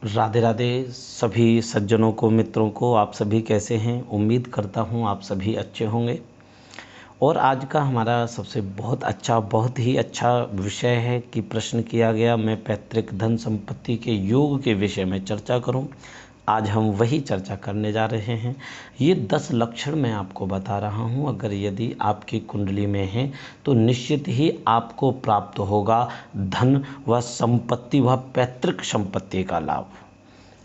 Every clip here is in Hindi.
राधे राधे सभी सज्जनों को, मित्रों को। आप सभी कैसे हैं? उम्मीद करता हूं आप सभी अच्छे होंगे। और आज का हमारा सबसे बहुत ही अच्छा विषय है कि प्रश्न किया गया, मैं पैतृक धन संपत्ति के योग के विषय में चर्चा करूं। आज हम वही चर्चा करने जा रहे हैं। ये 10 लक्षण मैं आपको बता रहा हूं, अगर यदि आपकी कुंडली में हैं तो निश्चित ही आपको प्राप्त होगा धन व संपत्ति व पैतृक संपत्ति का लाभ।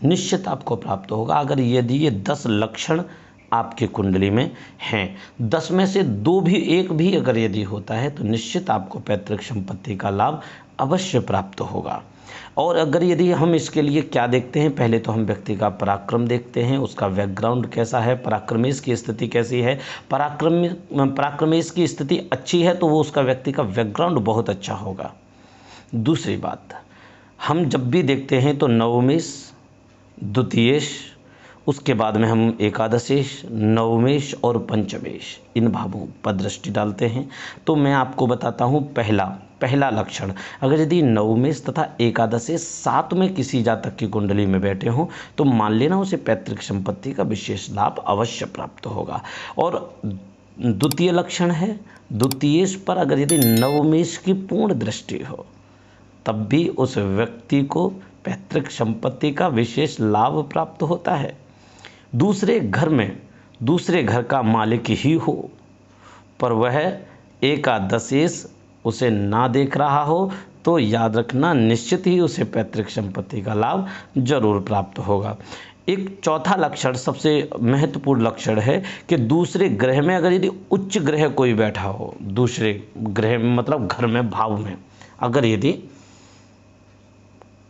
निश्चित आपको प्राप्त होगा अगर यदि ये 10 लक्षण आपकी कुंडली में हैं। 10 में से 2 भी, 1 भी अगर यदि होता है तो निश्चित आपको पैतृक संपत्ति का लाभ अवश्य प्राप्त होगा। और अगर यदि हम इसके लिए क्या देखते हैं, पहले तो हम व्यक्ति का पराक्रम देखते हैं, उसका बैकग्राउंड कैसा है, पराक्रमेश की स्थिति कैसी है। पराक्रमेश की स्थिति अच्छी है तो वो उसका व्यक्ति का बैकग्राउंड बहुत अच्छा होगा। दूसरी बात, हम जब भी देखते हैं तो नवमेश, द्वितीयेश, उसके बाद में हम एकादशेश, नवमेश और पंचमेश, इन भावों पर दृष्टि डालते हैं। तो मैं आपको बताता हूँ पहला लक्षण, अगर यदि नवमेश तथा एकादशेश साथ में किसी जातक की कुंडली में बैठे हों तो मान लेना उसे पैतृक संपत्ति का विशेष लाभ अवश्य प्राप्त होगा। और द्वितीय लक्षण है, द्वितीयेश पर अगर यदि नवमेश की पूर्ण दृष्टि हो तब भी उस व्यक्ति को पैतृक संपत्ति का विशेष लाभ प्राप्त होता है। दूसरे घर का मालिक ही हो पर वह एकादशेश उसे ना देख रहा हो तो याद रखना निश्चित ही उसे पैतृक संपत्ति का लाभ जरूर प्राप्त होगा। एक चौथा लक्षण सबसे महत्वपूर्ण लक्षण है कि दूसरे ग्रह में अगर यदि उच्च ग्रह कोई बैठा हो, दूसरे ग्रह में मतलब घर में, भाव में अगर यदि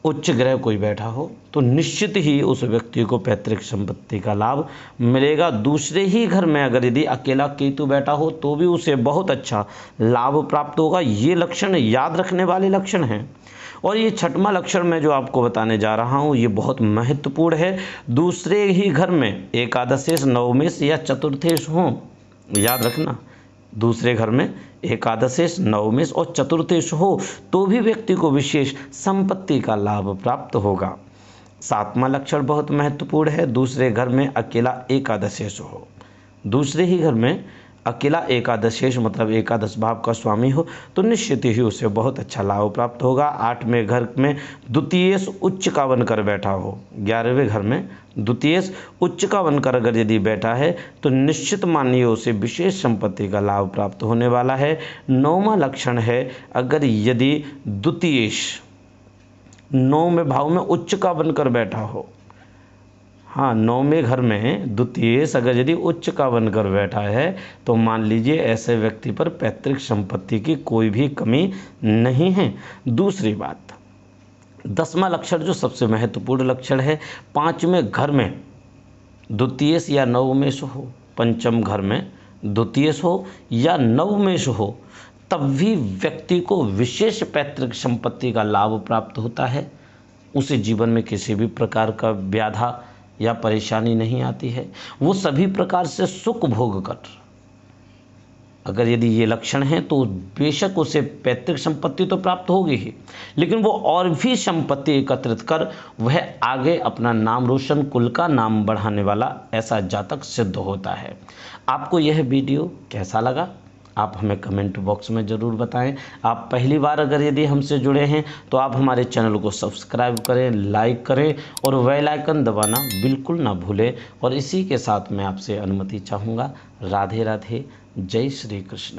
उच्च ग्रह कोई बैठा हो तो निश्चित ही उस व्यक्ति को पैतृक संपत्ति का लाभ मिलेगा। दूसरे ही घर में अगर यदि अकेला केतु बैठा हो तो भी उसे बहुत अच्छा लाभ प्राप्त होगा। ये लक्षण याद रखने वाले लक्षण हैं। और ये छठवां लक्षण मैं जो आपको बताने जा रहा हूँ ये बहुत महत्वपूर्ण है। दूसरे ही घर में एकादशेश, नवमेश या चतुर्थेश हों, याद रखना, दूसरे घर में एकादशेश, नवमेश और चतुर्थेश हो तो भी व्यक्ति को विशेष संपत्ति का लाभ प्राप्त होगा। 7वां लक्षण बहुत महत्वपूर्ण है, दूसरे घर में अकेला एकादशेश हो। दूसरे ही घर में अकेला एकादशेश मतलब एकादश भाव का स्वामी हो तो निश्चित ही उसे बहुत अच्छा लाभ प्राप्त होगा। 8वें घर में द्वितीयेश उच्च का बनकर बैठा हो, 11वें घर में द्वितीयेश उच्च का बनकर अगर यदि बैठा है तो निश्चित मानिए उसे विशेष संपत्ति का लाभ प्राप्त होने वाला है। 9वां लक्षण है, अगर यदि द्वितीयेश 9वें भाव में उच्च का बनकर बैठा हो, हाँ, 9वें घर में द्वितीयेश अगर यदि उच्च का बनकर बैठा है तो मान लीजिए ऐसे व्यक्ति पर पैतृक संपत्ति की कोई भी कमी नहीं है। दूसरी बात, 10वां लक्षण जो सबसे महत्वपूर्ण लक्षण है, 5वें घर में द्वितीयेश या नवमेश हो, 5म घर में द्वितीयेश हो या नवमेश हो तब भी व्यक्ति को विशेष पैतृक संपत्ति का लाभ प्राप्त होता है। उसे जीवन में किसी भी प्रकार का व्याधा या परेशानी नहीं आती है। वो सभी प्रकार से सुख भोग कर, अगर यदि ये लक्षण हैं तो बेशक उसे पैतृक संपत्ति तो प्राप्त होगी ही, लेकिन वो और भी संपत्ति एकत्रित कर वह आगे अपना नाम रोशन, कुल का नाम बढ़ाने वाला ऐसा जातक सिद्ध होता है। आपको यह वीडियो कैसा लगा आप हमें कमेंट बॉक्स में ज़रूर बताएं। आप पहली बार अगर यदि हमसे जुड़े हैं तो आप हमारे चैनल को सब्सक्राइब करें, लाइक करें और बेल आइकन दबाना बिल्कुल ना भूलें। और इसी के साथ मैं आपसे अनुमति चाहूँगा। राधे राधे, जय श्री कृष्ण।